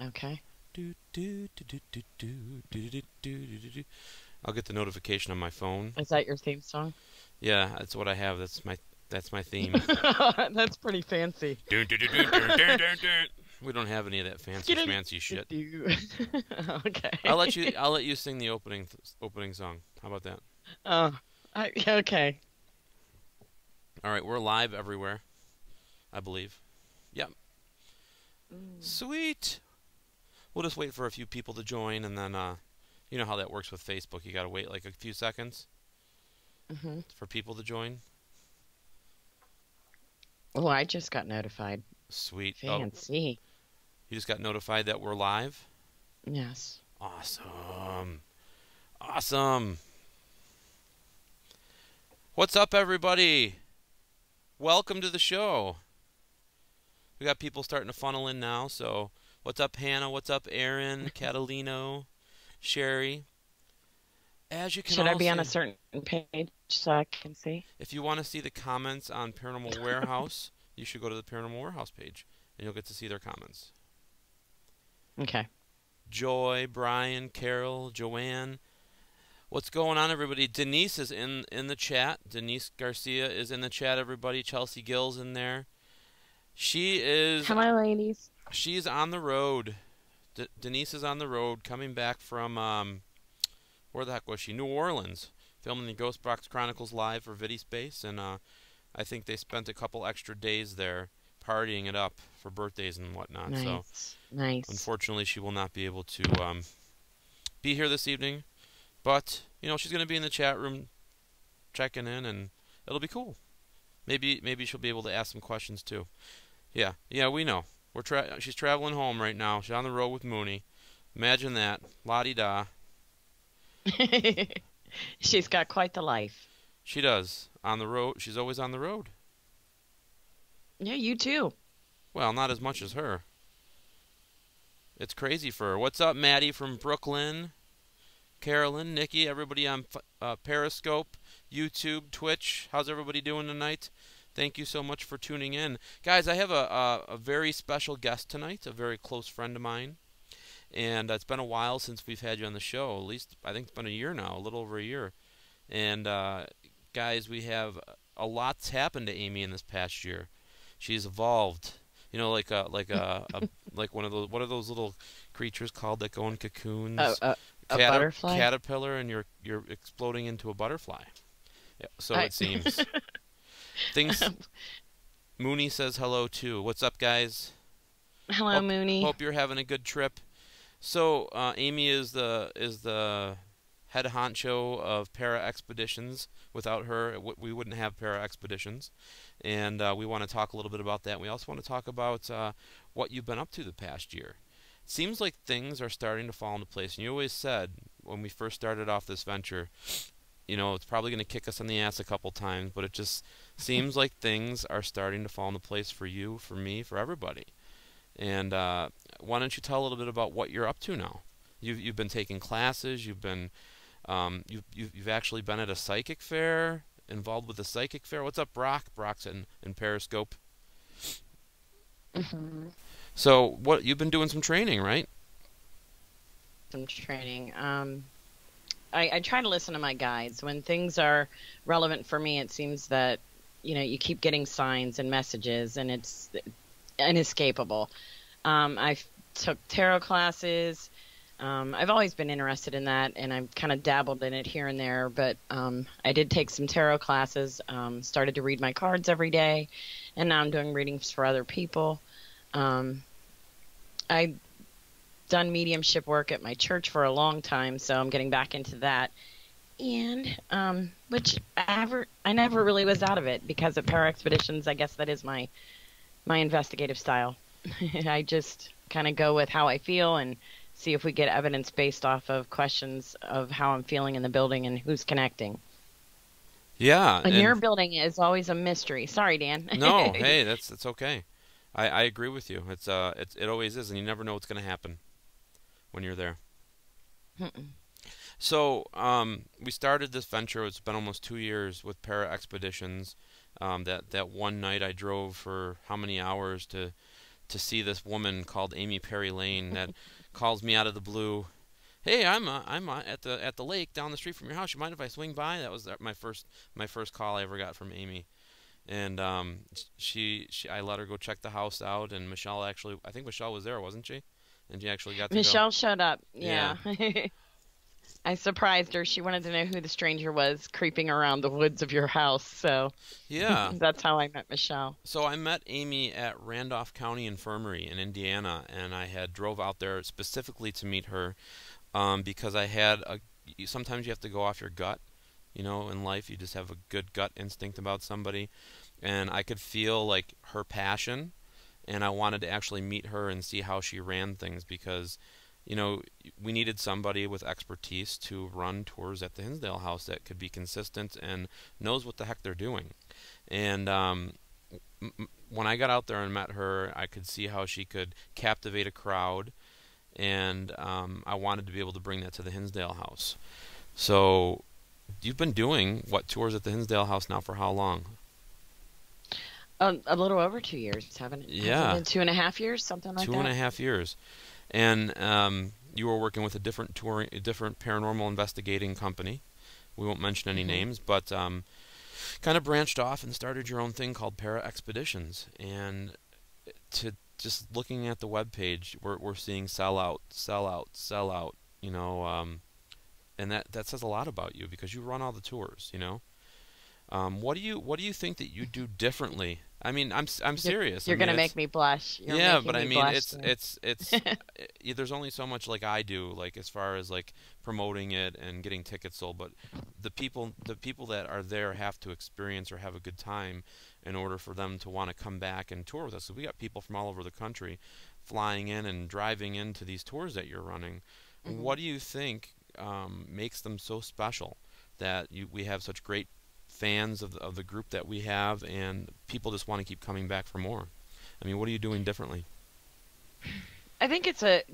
Okay. I'll get the notification on my phone. Is that your theme song? Yeah, that's what I have. That's my theme. That's pretty fancy. We don't have any of that fancy schmancy shit. Skidoo. I'll Okay. let you. I'll let you sing the opening song. How about that? Oh, okay. All right, we're live everywhere, I believe. Yep. Mm. Sweet. We'll just wait for a few people to join, and then you know how that works with Facebook. You gotta wait like a few seconds Hmm. for people to join. Oh, I just got notified. Sweet. Oh, Fancy. you just got notified that we're live. Yes. Awesome. Awesome. What's up, everybody? Welcome to the show. We got people starting to funnel in now. So, what's up, Hannah? What's up, Aaron? Catalino, Sherry. As you can Should I all be on a see, certain page so I can see? if you want to see the comments on Paranormal Warehouse, you should go to the Paranormal Warehouse page, and you'll get to see their comments. Okay. Joy, Brian, Carol, Joanne. What's going on, everybody? Denise is in the chat. Denise Garcia is in the chat, everybody. Chelsea Gill's in there. She is Hello, ladies. she's on the road. Denise is on the road, coming back from where the heck was she? New Orleans, filming the Ghost Box Chronicles live for VidiSpace, and I think they spent a couple extra days there partying it up for birthdays and whatnot. So Nice. Nice. unfortunately, she will not be able to be here this evening. But you know, she's going to be in the chat room checking in, and it'll be cool. Maybe she'll be able to ask some questions too. Yeah, we know. She's traveling home right now. She's on the road with Mooney. Imagine that. La-di-da. She's got quite the life. She does. On the road. She's always on the road. Yeah, you too. Well, not as much as her. It's crazy for her. What's up, Maddie from Brooklyn? Carolyn, Nikki, everybody on Periscope, YouTube, Twitch. How's everybody doing tonight? Thank you so much for tuning in. Guys, I have a very special guest tonight, a very close friend of mine. And it's been a while since we've had you on the show. At least, I think it's been a year now, a little over a year. And, guys, we have a lot's happened to Amy in this past year. She's evolved. You know, like one of those, what are those little creatures called that go in Oh, cocoons? a butterfly? Caterpillar, and you're exploding into a butterfly. Yeah, so I it seems. Things. Mooney says hello too. What's up, guys? Hello, Hope Mooney. hope you're having a good trip. So Amy is the head honcho of Para Expeditions. Without her, we wouldn't have Para Expeditions, and we want to talk a little bit about that. We also want to talk about what you've been up to the past year. It seems like things are starting to fall into place. And you always said when we first started off this venture, you know, it's probably going to kick us in the ass a couple times, but it just seems like things are starting to fall into place for you, for me, for everybody. And why don't you tell a little bit about what you're up to now? You've been taking classes. You've actually been at a psychic fair, involved with a psychic fair. What's up, Brock? Brock's in Periscope. Hmm. So what you've been doing some training, right? Some training. I try to listen to my guides. When things are relevant for me, it seems that, you keep getting signs and messages, and it's inescapable. I took tarot classes. I've always been interested in that, and I've kind of dabbled in it here and there, but I did take some tarot classes, started to read my cards every day, and now I'm doing readings for other people. I've done mediumship work at my church for a long time, so I'm getting back into that. And which I never really was out of it, because at Para Expeditions, I guess that is my investigative style. I just kind of go with how I feel and see if we get evidence based off of questions of how I'm feeling in the building and who's connecting. Yeah, And and your building is always a mystery. Sorry, Dan. no, hey, that's okay. I agree with you. It always is, and you never know what's going to happen when you're there. Mm-mm. So we started this venture. It's been almost 2 years with Para Expeditions. That one night I drove for how many hours to see this woman called Amy Perry Lane that calls me out of the blue. Hey, I'm at the lake down the street from your house. You mind if I swing by? That was my first call I ever got from Amy. And she I let her go check the house out, and Michelle actually, I think Michelle was there, wasn't she? And she actually got to go. Michelle showed up. Yeah. Yeah. I surprised her. She wanted to know who the stranger was creeping around the woods of your house. So Yeah. that's how I met Michelle. So I met Amy at Randolph County Infirmary in Indiana, and I had drove out there specifically to meet her, because I had sometimes you have to go off your gut. In life, you just have a good gut instinct about somebody, and I could feel like her passion, and I wanted to actually meet her and see how she ran things, because we needed somebody with expertise to run tours at the Hinsdale House that could be consistent and knows what the heck they're doing. And when I got out there and met her, I could see how she could captivate a crowd, and I wanted to be able to bring that to the Hinsdale House. So you've been doing tours at the Hinsdale House now for how long? A little over 2 years, haven't it? Yeah. Has it been 2.5 years, something like that? 2.5 years. And you were working with a different paranormal investigating company. We won't mention any names, but kind of branched off and started your own thing called Para Expeditions. And to just looking at the webpage, we're seeing sell out, sell out, sell out. And that says a lot about you, because you run all the tours. What do you think that you do differently? I mean, I'm serious. You're gonna make me blush. Yeah, but I mean, it's there's only so much like I do, like as far as like promoting it and getting tickets sold. But the people that are there have to experience or have a good time in order for them to want to come back and tour with us. So we got people from all over the country flying in and driving into these tours that you're running. Mm-hmm. What do you think makes them so special that we have such great fans of the group that we have, and people just want to keep coming back for more? I mean, what are you doing differently? I think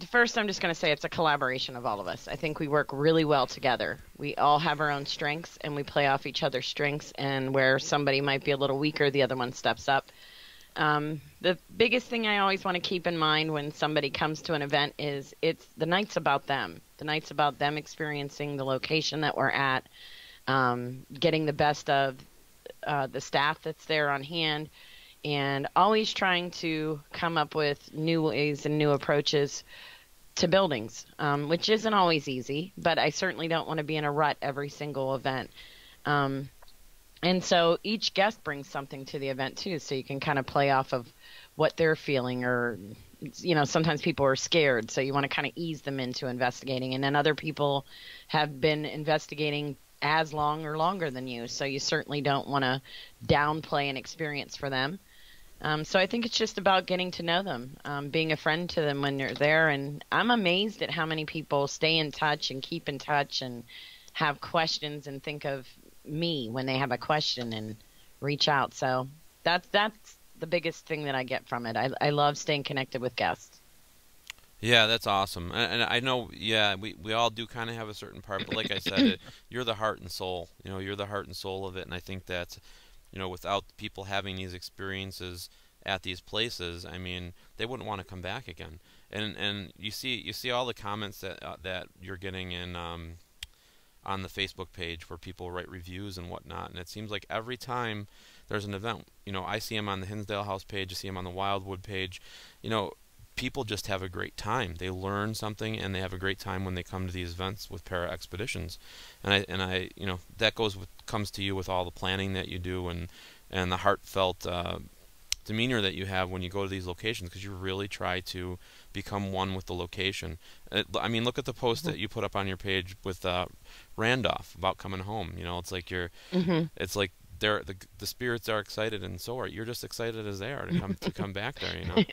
first I'm just going to say it's a collaboration of all of us. I think we work really well together. We all have our own strengths, and we play off each other's strengths, and where somebody might be a little weaker, the other one steps up. The biggest thing I always want to keep in mind when somebody comes to an event is the night's about them. The night's about them experiencing the location that we're at, getting the best of the staff that's there on hand, and always trying to come up with new ways and new approaches to buildings, which isn't always easy, but I certainly don't want to be in a rut every single event. And so each guest brings something to the event too, so you can kind of play off of what they're feeling, or sometimes people are scared, so you want to kind of ease them into investigating, and then other people have been investigating as long or longer than you, so you certainly don't want to downplay an experience for them. So I think it's just about getting to know them, being a friend to them when you're there, and I'm amazed at how many people stay in touch and keep in touch and have questions and think of me when they have a question and reach out. So that's the biggest thing that I get from it. I love staying connected with guests. Yeah, that's awesome. And I know, yeah, we all do kind of have a certain part, but like I said, you're the heart and soul. You're the heart and soul of it, and I think that, without people having these experiences at these places, I mean, they wouldn't want to come back again. And you see all the comments that you're getting in on the Facebook page where people write reviews and whatnot, and it seems like every time there's an event, I see them on the Hinsdale House page, I see them on the Wildwood page, people just have a great time. They learn something, and they have a great time when they come to these events with Para Expeditions. And I that comes to you with all the planning that you do, and the heartfelt demeanor that you have when you go to these locations, because you really try to become one with the location. I mean, look at the post that you put up on your page with Randolph about coming home. It's like it's like the spirits are excited, and so are you're just excited as they are to come back there.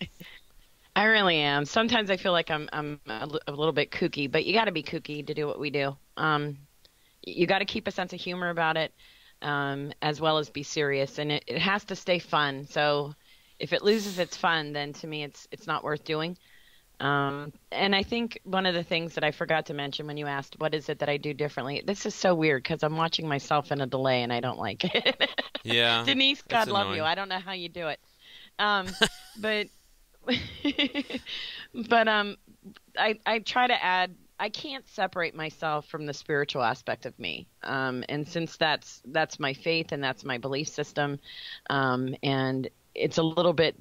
I really am. Sometimes I feel like I'm a little bit kooky, but you got to be kooky to do what we do. You got to keep a sense of humor about it, as well as be serious, and it has to stay fun. So if it loses its fun, then to me it's not worth doing. And I think one of the things that I forgot to mention when you asked what is it that I do differently, this is so weird because I'm watching myself in a delay and I don't like it. Yeah. Denise, God love annoying. you. I don't know how you do it. But but I try to add. I can't separate myself from the spiritual aspect of me, and since that's my faith and that's my belief system, and it's a little bit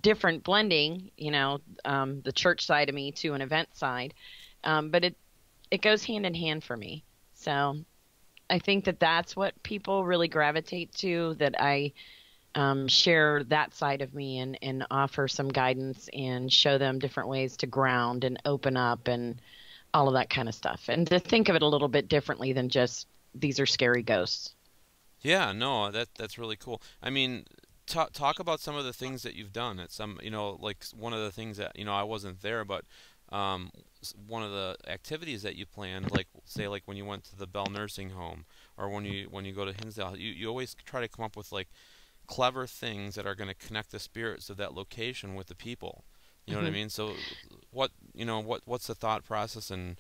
different blending, the church side of me to an event side, but it goes hand in hand for me. So I think that that's what people really gravitate to. That I share that side of me and offer some guidance and show them different ways to ground and open up and all of that kind of stuff. And to think of it a little bit differently than just these are scary ghosts. Yeah, no, that's really cool. I mean, talk about some of the things that you've done. At some, like one of the things that I wasn't there, but one of the activities that you planned, like say like when you went to the Bell Nursing Home or when you go to Hinsdale, you always try to come up with like clever things that are going to connect the spirits of that location with the people. You know what I mean? So what's the thought process, and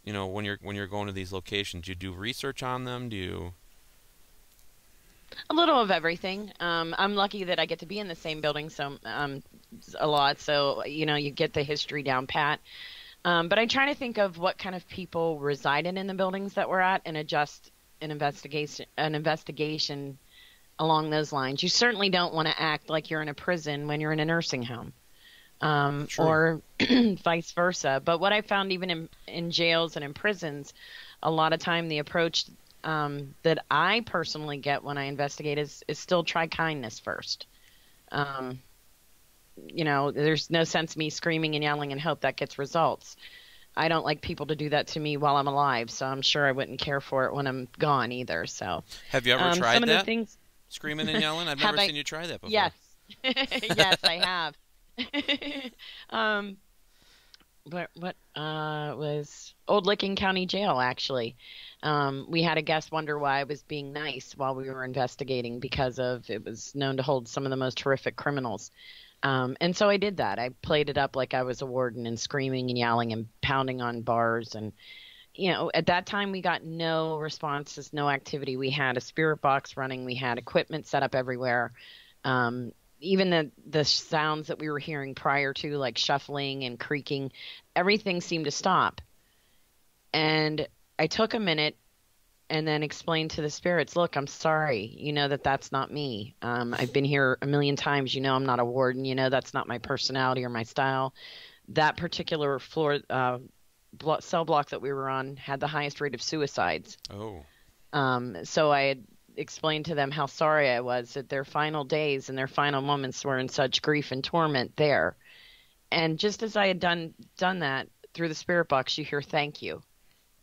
when you're going to these locations, do you do research on them? Do you A little of everything. I'm lucky that I get to be in the same building a lot, so you get the history down pat. But I try to think of what kind of people resided in the buildings that we're at and adjust an investigation along those lines. You certainly don't want to act like you're in a prison when you're in a nursing home, or vice versa. But what I found even in jails and in prisons, a lot of time the approach that I personally get when I investigate is still try kindness first. There's no sense me screaming and yelling and hope that gets results. I don't like people to do that to me while I'm alive, so I'm sure I wouldn't care for it when I'm gone either. So, have you ever tried some of that? The things... Screaming and yelling? I've never seen you try that before. Yes. Yes, I have. What was Old Licking County Jail, actually. We had a guest wonder why I was being nice while we were investigating because it was known to hold some of the most horrific criminals. And so I did that. I played it up like I was a warden and screaming and yelling and pounding on bars. And, at that time we got no responses, no activity. We had a spirit box running. We had equipment set up everywhere. Even the sounds that we were hearing prior to, like shuffling and creaking, everything seemed to stop. And I took a minute and then explained to the spirits, look, I'm sorry. You know that's not me. I've been here a million times. I'm not a warden. That's not my personality or my style. That particular floor, cell block that we were on had the highest rate of suicides. Oh. So I had explained to them how sorry I was that their final days and their final moments were in such grief and torment there. And just as I had done that, through the spirit box, you hear thank you.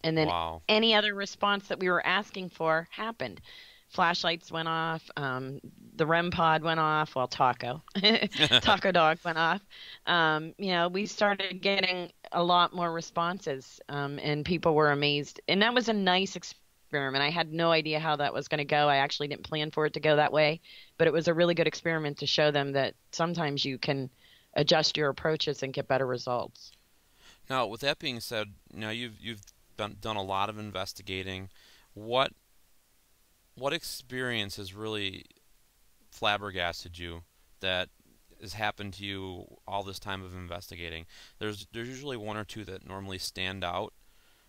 And then any other response that we were asking for happened. Flashlights went off. The REM pod went off. Well, Taco Dog went off. We started getting a lot more responses, and people were amazed. And that was a nice experiment. I had no idea how that was going to go. I actually didn't plan for it to go that way, but it was a really good experiment to show them that sometimes you can adjust your approaches and get better results. Now, with that being said, you've done a lot of investigating. What experience has really flabbergasted you that has happened to you all this time of investigating? There's usually one or two that normally stand out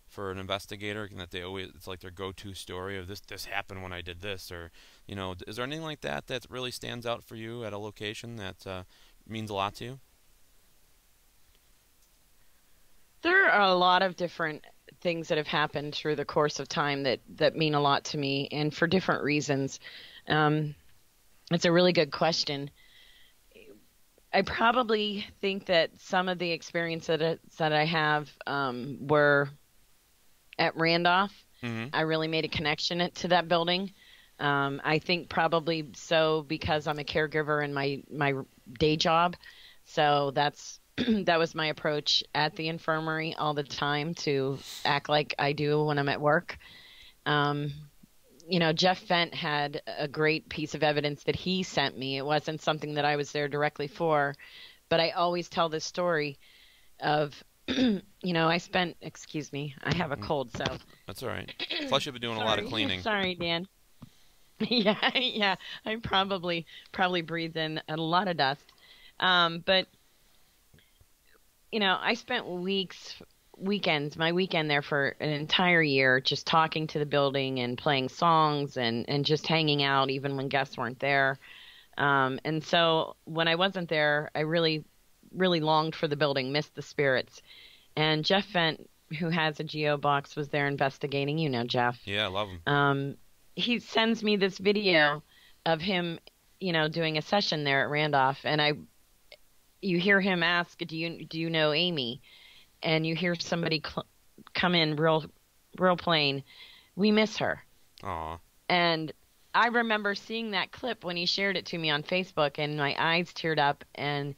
for an investigator, and that it's like their go-to story of this happened when I did this, or is there anything like that really stands out for you at a location that means a lot to you? There are a lot of different things that have happened through the course of time that mean a lot to me, and for different reasons. It's a really good question. I probably think that some of the experiences that I have were at Randolph. Mm-hmm. I really made a connection to that building. I think probably so because I'm a caregiver in my day job. So that was my approach at the infirmary all the time, to act like I do when I'm at work. Jeff Fent had a great piece of evidence that he sent me. It wasn't something that I was there directly for, but I always tell this story of, excuse me, I have a cold, so. That's all right. Plus you've been doing a lot of cleaning. Sorry, Dan. Yeah, I probably breathed in a lot of dust. But I spent weekends, my weekend there for an entire year, just talking to the building and playing songs and just hanging out, even when guests weren't there. And so when I wasn't there, I really, really longed for the building, missed the spirits. And Jeff Fent, who has a Geo box, was there investigating. Jeff. Yeah, I love him. He sends me this video of him, doing a session there at Randolph, and you hear him ask, "Do you know Amy?" And you hear somebody come in real plain, "We miss her." Aw. And I remember seeing that clip when he shared it to me on Facebook, and my eyes teared up, and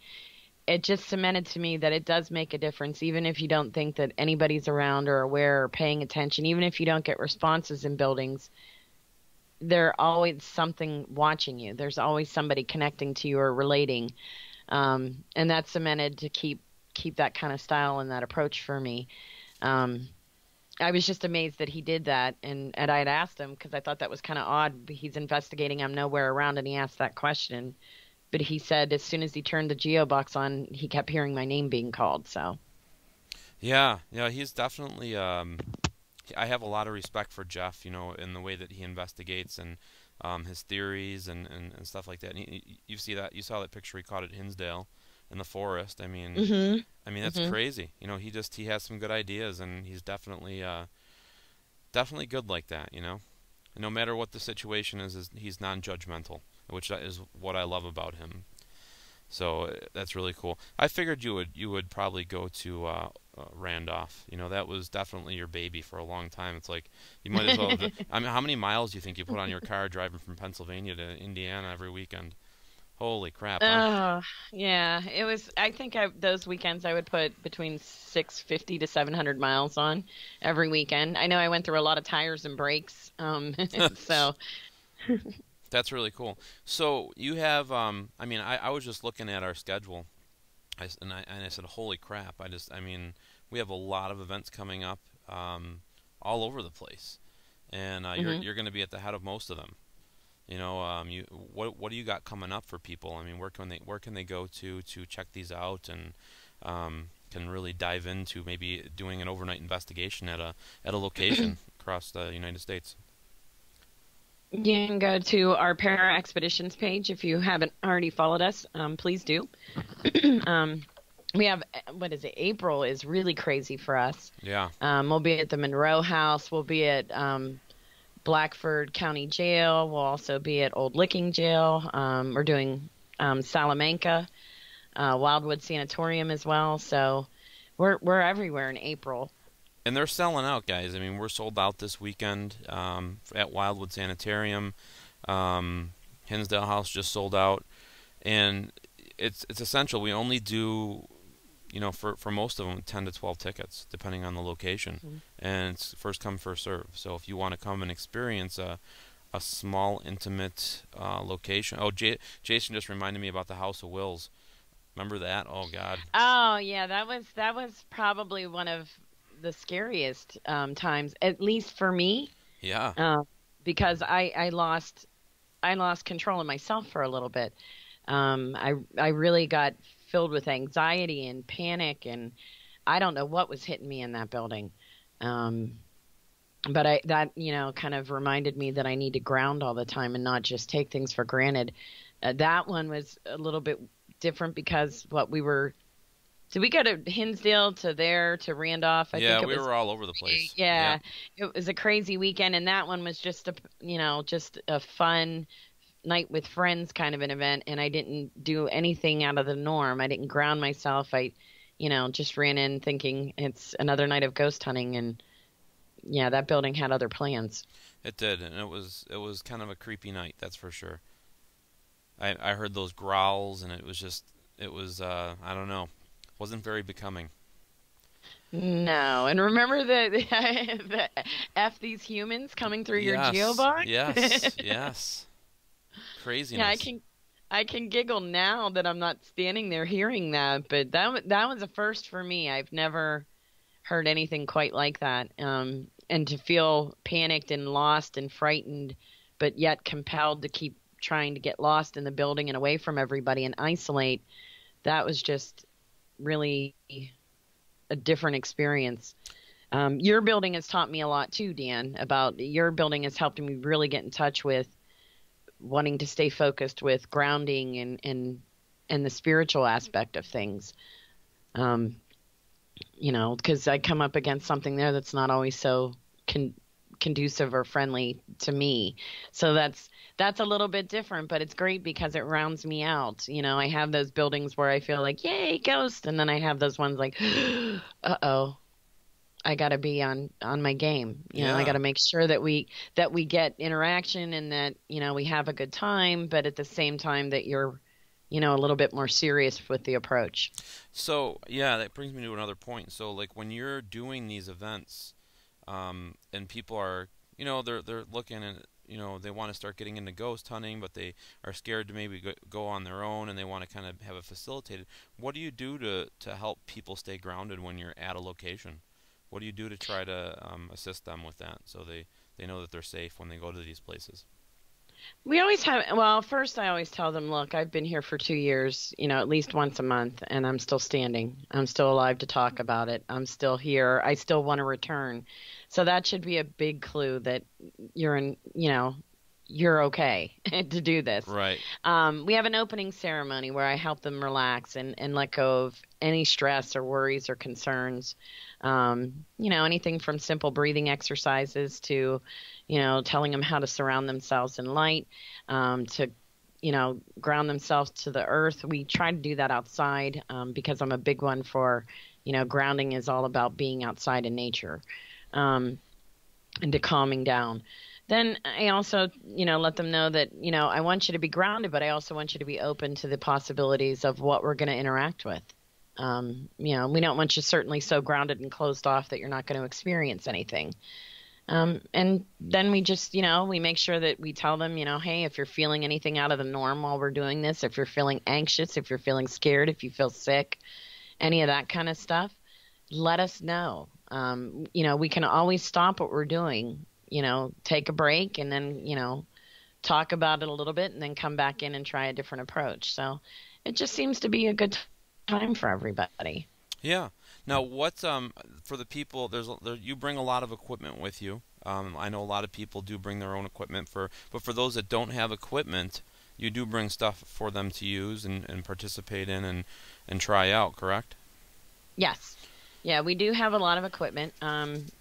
it just cemented to me that it does make a difference, even if you don't think that anybody's around or aware or paying attention, even if you don't get responses in buildings. There's always something watching you. There's always somebody connecting to you or relating. And that's cemented to keep that kind of style and that approach for me. I was just amazed that he did that. And I had asked him because I thought that was kind of odd. He's investigating. I'm nowhere around. And he asked that question. But he said as soon as he turned the Geo box on, he kept hearing my name being called. So. Yeah, he's definitely. I have a lot of respect for Jeff, in the way that he investigates and his theories and stuff like that. And you saw that picture he caught at Hinsdale in the forest. I mean, that's crazy. He has some good ideas, and he's definitely good like that. No matter what the situation is he's non-judgmental, which is what I love about him. So that's really cool. I figured you would probably go to Randolph. That was definitely your baby for a long time. It's like you might as well. I mean, how many miles do you think you put on your car driving from Pennsylvania to Indiana every weekend? Holy crap! Huh? Oh, yeah. It was. I think those weekends I would put between 650 to 700 miles on every weekend. I know I went through a lot of tires and brakes. So. That's really cool. So you have, I was just looking at our schedule, and I said, holy crap! We have a lot of events coming up, all over the place, and you're going to be at the head of most of them. What do you got coming up for people? I mean, where can they go to check these out and can really dive into maybe doing an overnight investigation at a location across the United States? You can go to our Para Expeditions page if you haven't already followed us. Please do. We have, what is it? April is really crazy for us. Yeah. We'll be at the Monroe House. We'll be at Blackford County Jail. We'll also be at Old Licking Jail. We're doing Salamanca, Wildwood Sanatorium as well. So we're everywhere in April. And they're selling out, guys. I mean, we're sold out this weekend at Wildwood Sanitarium. Hinsdale House just sold out, and it's essential. We only do, for most of them, 10 to 12 tickets, depending on the location, and it's first come, first serve. So if you want to come and experience a small, intimate location. Oh, Jason just reminded me about the House of Wills. Remember that? Oh God. Oh yeah, that was probably one of the scariest times, at least for me. Yeah. Because I lost control of myself for a little bit. I really got filled with anxiety and panic, and I don't know what was hitting me in that building. But that kind of reminded me that I need to ground all the time and not just take things for granted. That one was a little bit different because did we go to Hinsdale to Randolph? I think we were all over the place. Yeah, it was a crazy weekend, and that one was just a fun night with friends kind of an event, and I didn't do anything out of the norm. I didn't ground myself. I, just ran in thinking it's another night of ghost hunting, and yeah, that building had other plans. It did, and it was kind of a creepy night, that's for sure. I heard those growls, and it was I don't know. Wasn't very becoming. No, and remember the F these humans coming through your geobox? Yes. Craziness. Yeah, I can giggle now that I'm not standing there hearing that, but that was a first for me. I've never heard anything quite like that. And to feel panicked and lost and frightened, but yet compelled to keep trying to get lost in the building and away from everybody and isolate, that was just really a different experience. Your building has taught me a lot too, Dan. About your building has helped me really get in touch with wanting to stay focused with grounding and the spiritual aspect of things. Um, because I come up against something there that's not always so conducive or friendly to me. So that's a little bit different, but it's great because it rounds me out. I have those buildings where I feel like, yay, ghost, and then I have those ones like, uh-oh, I got to be on my game. I got to make sure that we get interaction and that, we have a good time, but at the same time that you're, a little bit more serious with the approach. So, yeah, that brings me to another point. So, like, when you're doing these events, and people are, they're looking and, they want to start getting into ghost hunting, but they are scared to maybe go on their own, and they want to kind of have it facilitated. What do you do to help people stay grounded when you're at a location? What do you do to try to assist them with that so they know that they're safe when they go to these places? We always have, well, first I always tell them, look, I've been here for 2 years, at least once a month, and I'm still standing. I'm still alive to talk about it. I'm still here. I still want to return. So that should be a big clue that you're okay to do this. Right. We have an opening ceremony where I help them relax and let go of any stress or worries or concerns. Anything from simple breathing exercises to, telling them how to surround themselves in light, to, ground themselves to the earth. We try to do that outside because I'm a big one for, grounding is all about being outside in nature, and to calming down. Then I also, let them know that, I want you to be grounded, but I also want you to be open to the possibilities of what we're going to interact with. We don't want you certainly so grounded and closed off that you're not going to experience anything. And then we just, we make sure that we tell them, hey, if you're feeling anything out of the norm while we're doing this, if you're feeling anxious, if you're feeling scared, if you feel sick, any of that kind of stuff, let us know. We can always stop what we're doing, take a break and then, talk about it a little bit and then come back in and try a different approach. So it just seems to be a good time for everybody. Yeah. Now, what's for the people? You bring a lot of equipment with you. I know a lot of people do bring their own equipment but for those that don't have equipment, you do bring stuff for them to use and participate in and try out. Correct? Yes. Yeah, we do have a lot of equipment.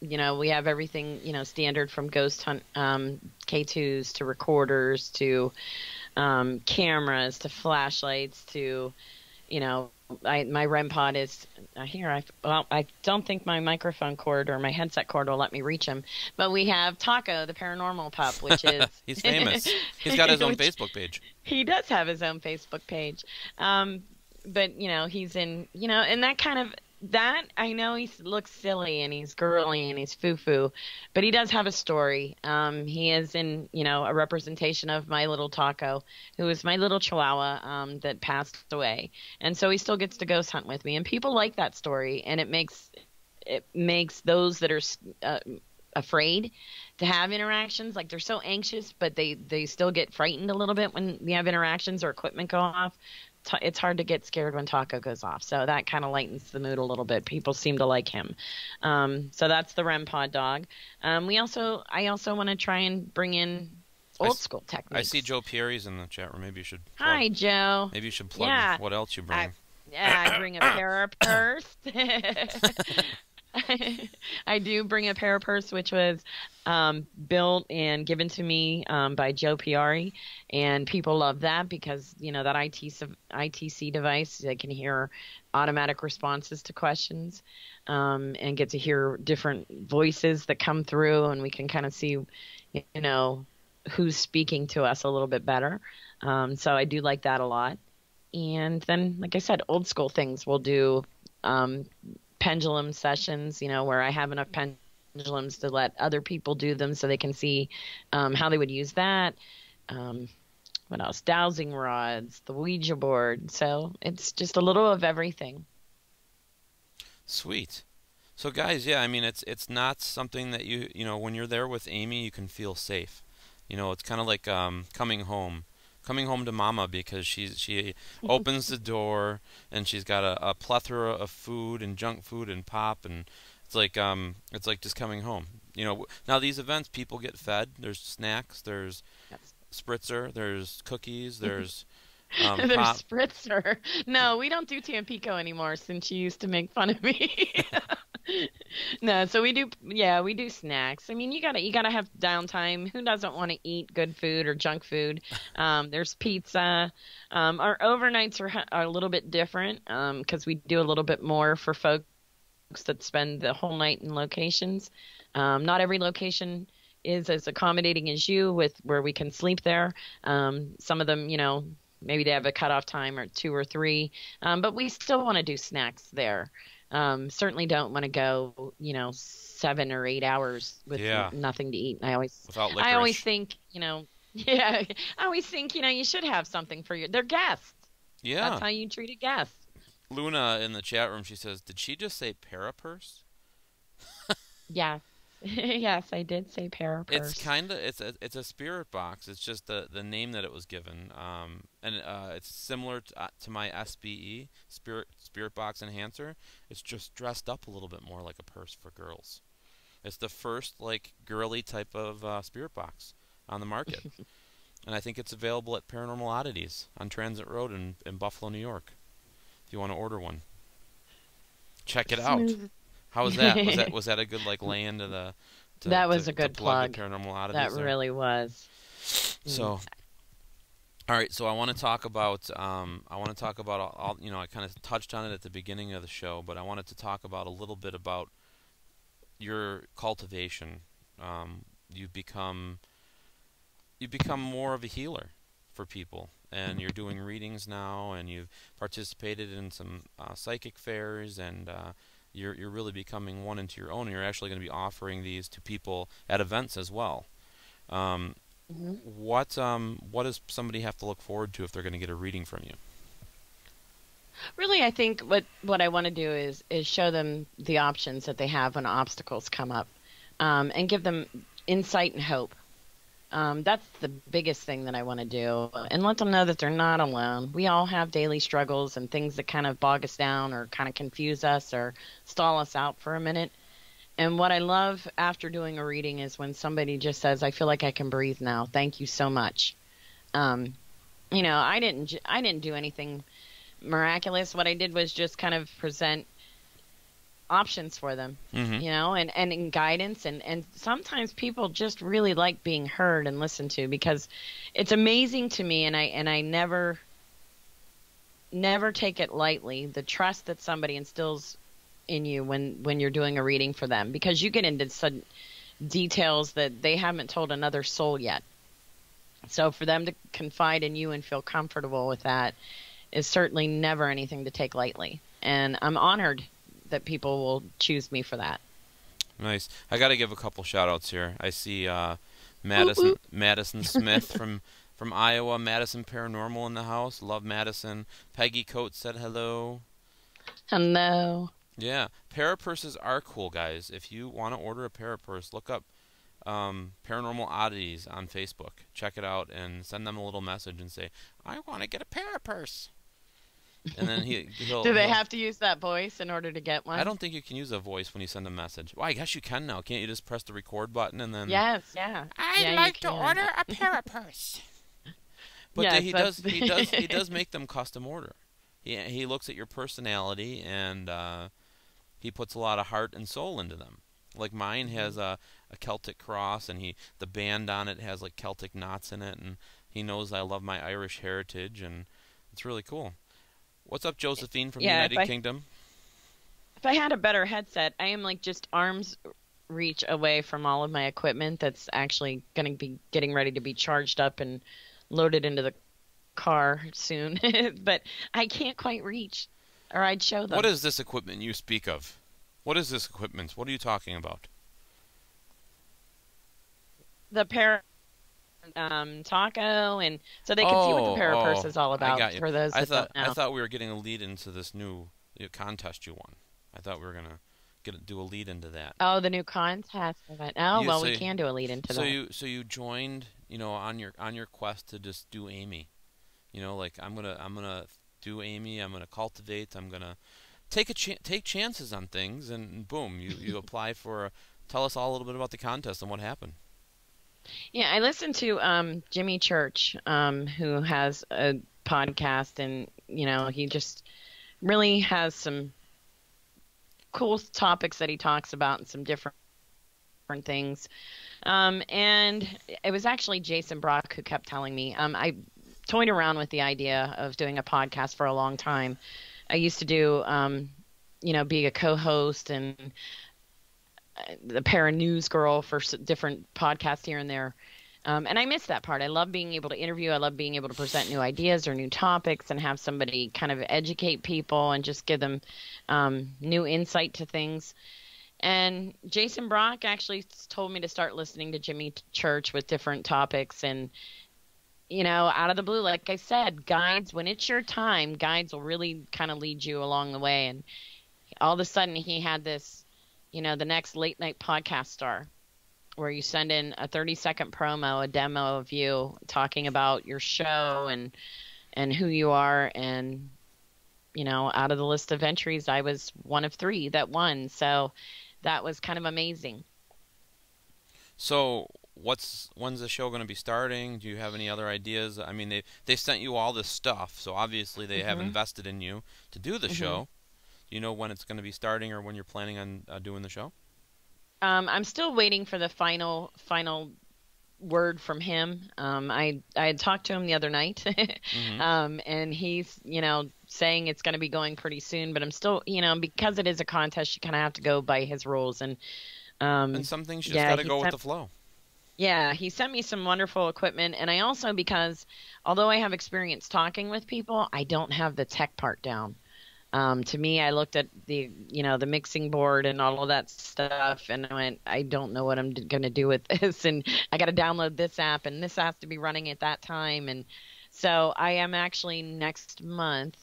We have everything, standard from ghost hunt K2s to recorders to cameras to flashlights to, my REM pod is here. I don't think my microphone cord or my headset cord will let me reach him. But we have Taco, the paranormal pup, which is he's famous. He's got his own Facebook page. He does have his own Facebook page. But he's in and that kind of. That, I know he looks silly and he's girly and he's foo-foo, but he does have a story. He is in, a representation of my little Taco, who is my little Chihuahua that passed away. And so he still gets to ghost hunt with me. And people like that story, and it makes those that are afraid to have interactions, like they're so anxious, but they still get frightened a little bit when we have interactions or equipment go off. It's hard to get scared when Taco goes off. So that kind of lightens the mood a little bit. People seem to like him. So that's the REM pod dog. I also want to try and bring in old school techniques. I see Joe Pierre's in the chat room. Maybe you should plug. Hi, Joe. Maybe you should plug what else you bring. I bring a parapurse. I do bring a parapurse, which was built and given to me by Joe Piari, and people love that because that ITC device, they can hear automatic responses to questions and get to hear different voices that come through, and we can kind of see who's speaking to us a little bit better. So I do like that a lot. And then, like I said, old school things. We'll do pendulum sessions, where I have enough pendulums to let other people do them so they can see how they would use that. What else? Dowsing rods, the Ouija board. So it's just a little of everything. Sweet. So guys, yeah, I mean, it's not something that when you're there with Amy, you can feel safe. It's kind of like coming home. coming home to Mama, because she opens the door and she's got a plethora of food and junk food and pop, and it's like just coming home. Now these events, people get fed. There's snacks, there's Yes. spritzer, there's cookies, there's There's pop. spritzer. No, we don't do Tampico anymore since you used to make fun of me. No, so we do, yeah, we do snacks. I mean, you gotta have downtime. Who doesn't want to eat good food or junk food? There's pizza. Our overnights are a little bit different because we do a little bit more for folks that spend the whole night in locations. Not every location is as accommodating as you with where we can sleep there. Some of them, maybe they have a cutoff time or 2 or 3, but we still want to do snacks there. Certainly don't want to go, 7 or 8 hours with Yeah, nothing to eat. without I always licorice. think, yeah, I always think, you should have something for they're guests. That's Yeah. how you treat a guest. Luna in the chat room, she says, "Did she just say parapurse?" Yes. Yes, I did say It's parapurse. kind of it's a spirit box. It's just the name that it was given. And it's similar to my SBE spirit box enhancer. It's just dressed up a little bit more like a purse for girls. It's the first like girly type of spirit box on the market, and I think it's available at Paranormal Oddities on Transit Road in Buffalo, New York. If you want to order one, check it out. Smooth. How was that? Was that a good like lay into the That was a to good plug the plug. Paranormal That Oddities there? really was. Mm. So, all right. So I want to talk about all I kind of touched on it at the beginning of the show, but I wanted to talk about a little bit about your cultivation. You've become more of a healer for people, and you're doing readings now, and you've participated in some psychic fairs, and you're really becoming one into your own. And you're actually going to be offering these to people at events as well. Um, Mhm. what does somebody have to look forward to if they're going to get a reading from you? Really, I think what I want to do is show them the options that they have when obstacles come up, and give them insight and hope. That's the biggest thing that I want to do, and let them know that they're not alone. We all have daily struggles and things that kind of bog us down or kind of confuse us or stall us out for a minute. And what I love after doing a reading is when somebody just says, "I feel like I can breathe now. Thank you so much." Um, I didn't do anything miraculous. What I did was just kind of present options for them, Mm-hmm. and in guidance. And sometimes people just really like being heard and listened to because it's amazing to me. And I never take it lightly, the trust that somebody instills in you when you're doing a reading for them, because you get into some details that they haven't told another soul yet. So for them to confide in you and feel comfortable with that is certainly never anything to take lightly. And I'm honored that people will choose me for that. Nice. I got to give a couple shout outs here. I see Whoop, whoop. Madison Smith from Iowa. Madison Paranormal in the house. Love Madison. Peggy Coates said hello. Hello. Yeah, parapurses are cool, guys. If you want to order a parapurse, look up Paranormal Oddities on Facebook. Check it out and send them a little message and say, "I want to get a parapurse." And then Do they he'll. have to use that voice in order to get I one? don't think you can use a voice when you send a message. Well, I guess you can now. Can't you just press the record button and then? Yes, yeah. I'd Yeah, you like to can. order a parapurse. But Yes, he that's does he does make them custom order. He looks at your personality, and he puts a lot of heart and soul into them. Like mine Mhm. has a Celtic cross, and the band on it has like Celtic knots in it, and he knows I love my Irish heritage, and it's really cool. What's up, Josephine from the Yeah, United Kingdom? if I had a better headset, I am like just arms reach away from all of my equipment that's actually going to be getting ready to be charged up and loaded into the car soon. But I can't quite reach, or I'd show What them. is this equipment you speak of? What is this equipment? What are you talking about? The taco, and so they can see what the Oh, parapurse oh, is all I about got you. for those that don't I know. thought we were getting a lead into this new contest you won. I thought we were gonna do a lead into that. Oh, the new contest event. Oh, You well, so we can do a lead into that. you joined, on your quest to just do Amy. You know, like I'm gonna do Amy. I'm gonna cultivate. I'm gonna take chances on things, and boom, you apply for. Tell us all a little bit about the contest and what happened. Yeah, I listened to Jimmy Church, who has a podcast, and he just really has some cool topics that he talks about and some different things. And it was actually Jason Brock who kept telling me. I toyed around with the idea of doing a podcast for a long time. I used to do, be a co-host and the Paranews girl for different podcasts here and there. And I miss that part. I love being able to interview. I love being able to present new ideas or new topics and have somebody kind of educate people and just give them new insight to things. And Jason Brock actually told me to start listening to Jimmy Church with different topics. And, out of the blue, like I said, guides, when it's your time, guides will really kind of lead you along the way. And all of a sudden he had this, the next late night podcast star, where you send in a 30-second promo, a demo of you talking about your show and who you are. And, out of the list of entries, I was one of 3 that won. So that was kind of amazing. So when's the show going to be starting? Do you have any other ideas? I mean, they sent you all this stuff, so obviously they have invested in you to do the show. Do you know when it's going to be starting or when you're planning on doing the show? I'm still waiting for the final word from him. I had talked to him the other night, and he's saying it's going to be going pretty soon. But I'm still because it is a contest, you kind of have to go by his rules, and some things you just got to go with the flow. Yeah, he sent me some wonderful equipment, and I also, because although I have experience talking with people, I don't have the tech part down. To me, I looked at the mixing board and all of that stuff, and I went, I don't know what I'm going to do with this, and I got to download this app, and this has to be running at that time, and so I am actually next month.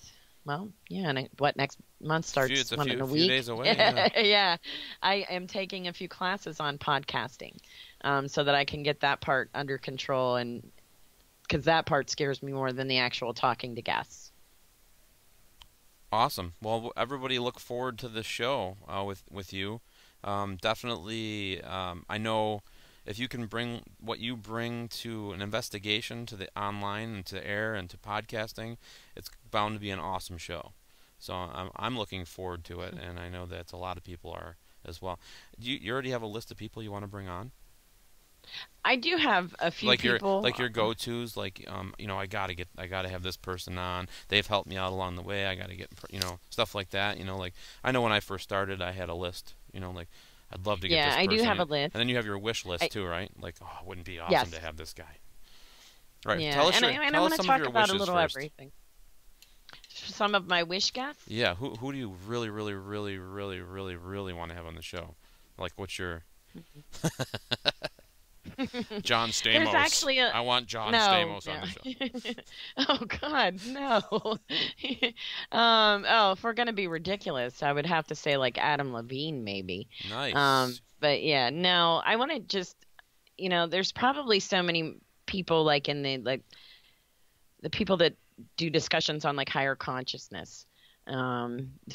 Well, yeah, and next month starts in a week. Few days away. Yeah. Yeah, I am taking a few classes on podcasting, so that I can get that part under control, and because that part scares me more than the actual talking to guests. Awesome. Well, everybody look forward to this show with you. Definitely, I know if you can bring what you bring to an investigation, to the online and to air and to podcasting, it's bound to be an awesome show. So I'm looking forward to it, and I know that a lot of people are as well. You already have a list of people you want to bring on? I do have a few people. Your go-tos, I gotta have this person on. They've helped me out along the way. I gotta get, stuff like that. I know when I first started, I had a list. I'd love to get this person. Yeah, I do have a list. And then you have your wish list too, right? Like, oh, it wouldn't be awesome to have this guy. Right. Yeah, tell us I want to talk about a little first. everything. Some of my wish guests. Yeah. Who do you really, really, really, really, really, really want to have on the show? Like, what's your John Stamos. There's actually I want John Stamos on the show. Oh God, no. If we're gonna be ridiculous, I would have to say like Adam Levine, maybe. Nice. But yeah, no. I want to just, there's probably so many people like in the people that do discussions on like higher consciousness.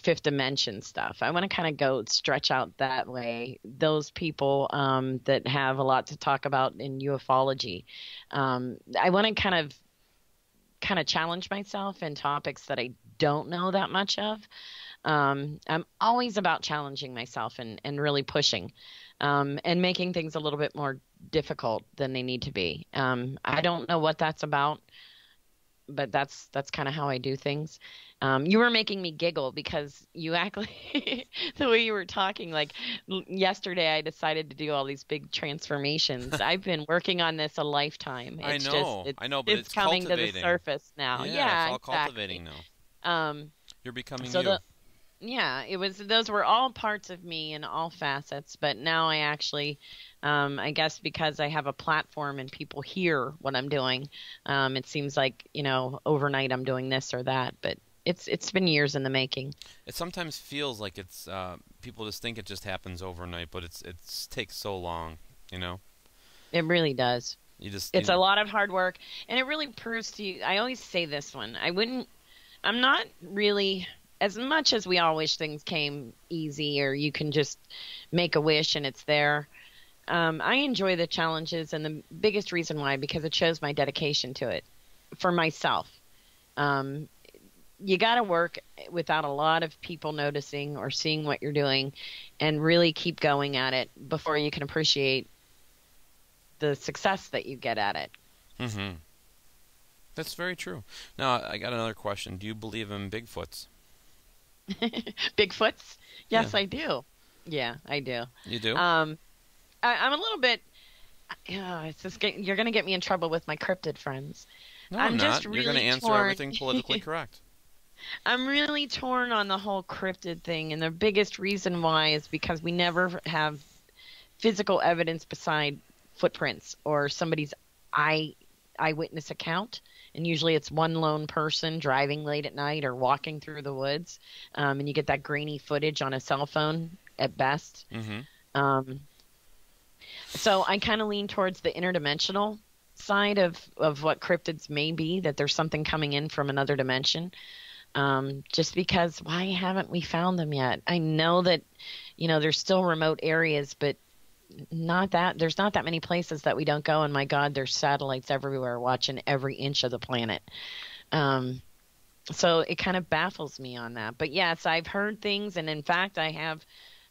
Fifth dimension stuff. I want to kind of go stretch out that way. Those people that have a lot to talk about in ufology. I want to kind of challenge myself in topics that I don't know that much of. I'm always about challenging myself and really pushing and making things a little bit more difficult than they need to be. I don't know what that's about, but that's kind of how I do things. You were making me giggle because you act like the way you were talking. Like yesterday, I decided to do all these big transformations. I've been working on this a lifetime. I know, but it's coming to the surface now. Yeah, it's all cultivating now. You're becoming you. Those were all parts of me in all facets, but now I actually, I guess because I have a platform and people hear what I'm doing, it seems like, overnight I'm doing this or that, but it's been years in the making. It sometimes feels like it's people just think it just happens overnight, but it takes so long, It really does. It's a lot of hard work, and it really proves to you. I always say this one. I'm not really, as much as we all wish things came easy or you can just make a wish and it's there. I enjoy the challenges, and the biggest reason why, because it shows my dedication to it for myself. You got to work without a lot of people noticing or seeing what you're doing, and really keep going at it before you can appreciate the success that you get at it. Mm-hmm. That's very true. Now, I got another question. Do you believe in Bigfoots? Bigfoots? Yes, Yeah. I do. Yeah, I do. You do? I'm a little bit. You're going to get me in trouble with my cryptid friends. No, I'm not. just You're really going to answer torn. everything politically correct. I'm really torn on the whole cryptid thing, and the biggest reason why is because we never have physical evidence beside footprints or somebody's eyewitness account. And usually it's one lone person driving late at night or walking through the woods, and you get that grainy footage on a cell phone at best. Mm-hmm. So I kind of lean towards the interdimensional side of what cryptids may be, that there's something coming in from another dimension. Just because, why haven't we found them yet? I know that, there's still remote areas, but there's not that many places that we don't go. And my God, there's satellites everywhere watching every inch of the planet. So it kind of baffles me on that. But yes, I've heard things. And in fact, I have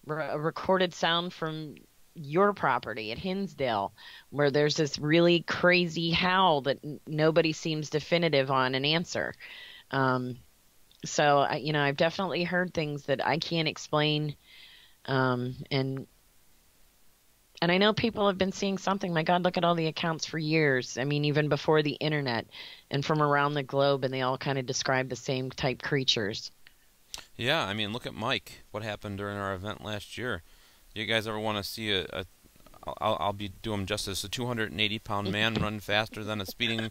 a recorded sound from your property at Hinsdale, where there's this really crazy howl that nobody seems definitive on an answer. So, I've definitely heard things that I can't explain. And I know people have been seeing something. My God, look at all the accounts for years. I mean, even before the internet and from around the globe, and they all kind of describe the same type creatures. Yeah, I mean, look at Mike. What happened during our event last year? You guys ever want to see I'll be doing justice, a 280-pound man run faster than a speeding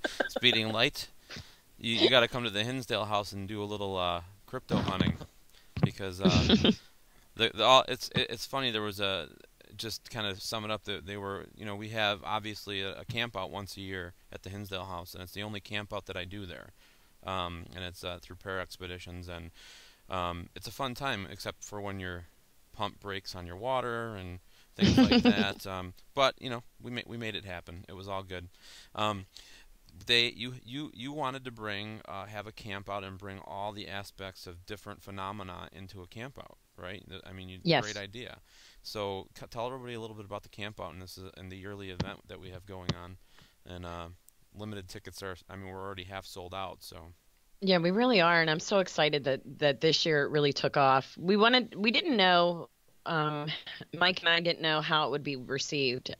light? You got to come to the Hinsdale house and do a little crypto hunting, because it's funny. There was just to kind of sum it up, that they were, we have obviously a camp out once a year at the Hinsdale house, and it's the only camp out that I do there, and it's through Para Expeditions, and it's a fun time, except for when your pump breaks on your water and things like that. But we made it happen. It was all good. You wanted to have a camp out and bring all the aspects of different phenomena into a camp out, right? I mean, Yes. Great idea. So tell everybody a little bit about the camp out, and this is in the yearly event that we have going on, and limited tickets are. I mean, we're already half sold out. So. Yeah, we really are, and I'm so excited that this year it really took off. We didn't know. Mike and I didn't know how it would be received.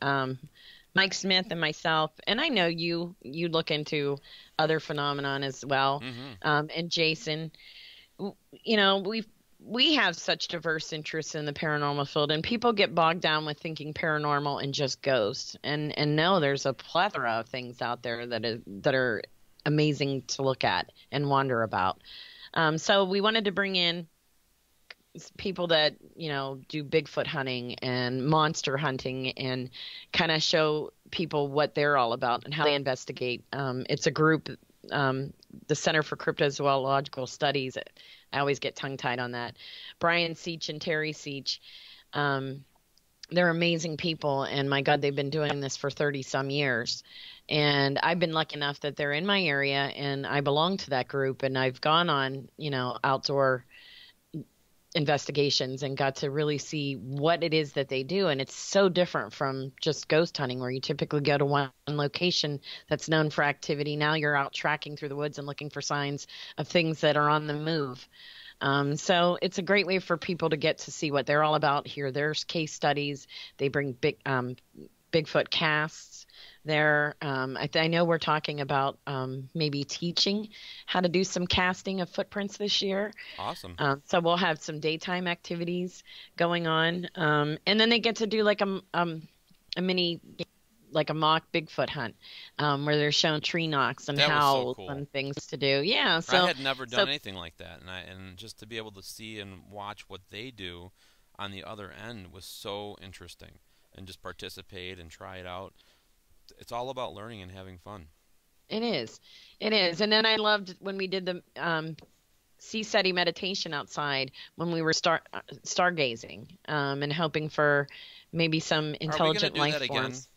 Mike Smith and myself, and I know you look into other phenomenon as well. Mm-hmm. And Jason, we have such diverse interests in the paranormal field, and people get bogged down with thinking paranormal and just ghosts. And no, there's a plethora of things out there that are amazing to look at and wonder about. So we wanted to bring in people that do Bigfoot hunting and monster hunting, and kind of show people what they're all about and how they investigate. It's a group, the Center for Cryptozoological Studies. I always get tongue-tied on that. Brian Seach and Terry Seach. They're amazing people, and my God, they've been doing this for 30-some years. And I've been lucky enough that they're in my area, and I belong to that group, and I've gone on, outdoor investigations and got to really see what it is that they do. And it's so different from just ghost hunting, where you typically go to one location that's known for activity. Now you're out tracking through the woods and looking for signs of things that are on the move. So it's a great way for people to get to see what they're all about, hear their case studies. They bring Bigfoot casts there. I know we're talking about maybe teaching how to do some casting of footprints this year. Awesome. So we'll have some daytime activities going on. And then they get to do like a mini, like a mock Bigfoot hunt, where they're shown tree knocks and howls so cool. And things to do. Yeah. So I had never done anything like that. And just to be able to see and watch what they do on the other end was so interesting, and just participate and try it out. it's all about learning and having fun. It is. It is. And then I loved when we did the sea setting meditation outside when we were stargazing and hoping for maybe some Are we gonna intelligent do life that again? forms.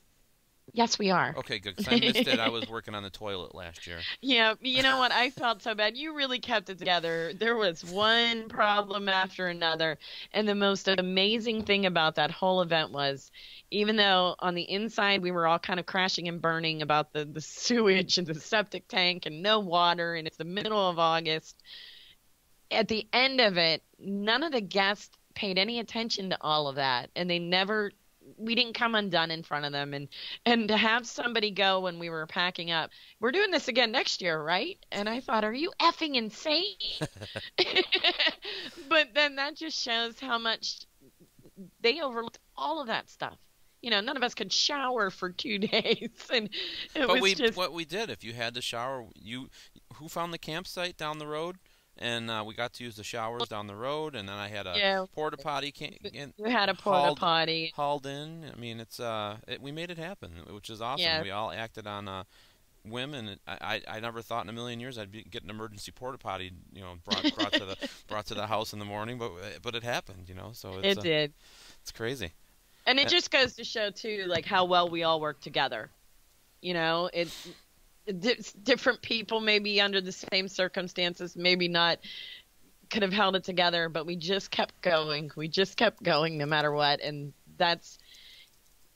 Yes, we are. Okay, good. 'Cause I missed it. I was working on the toilet last year. Yeah, you know what? I felt so bad. You really kept it together. There was one problem after another. And the most amazing thing about that whole event was, even though on the inside we were all kind of crashing and burning about the sewage and the septic tank and no water, and it's the middle of August, at the end of it, none of the guests paid any attention to all of that. And we didn't come undone in front of them, and to have somebody go when we were packing up, we're doing this again next year, right? And I thought, are you effing insane? But then that just shows how much they overlooked all of that stuff. None of us could shower for 2 days, and What we did, if you had to shower, who found the campsite down the road? And we got to use the showers down the road, and then I had a porta potty. You had a porta potty hauled in. I mean, we made it happen, which is awesome. Yeah. We all acted on a whim, and I never thought in a million years I'd get an emergency porta potty, brought to the house in the morning, but it happened, So it did. It's crazy. And it just goes to show too, like how well we all work together. It's different people, maybe under the same circumstances, maybe not, could have held it together, but we just kept going. We just kept going no matter what. And that's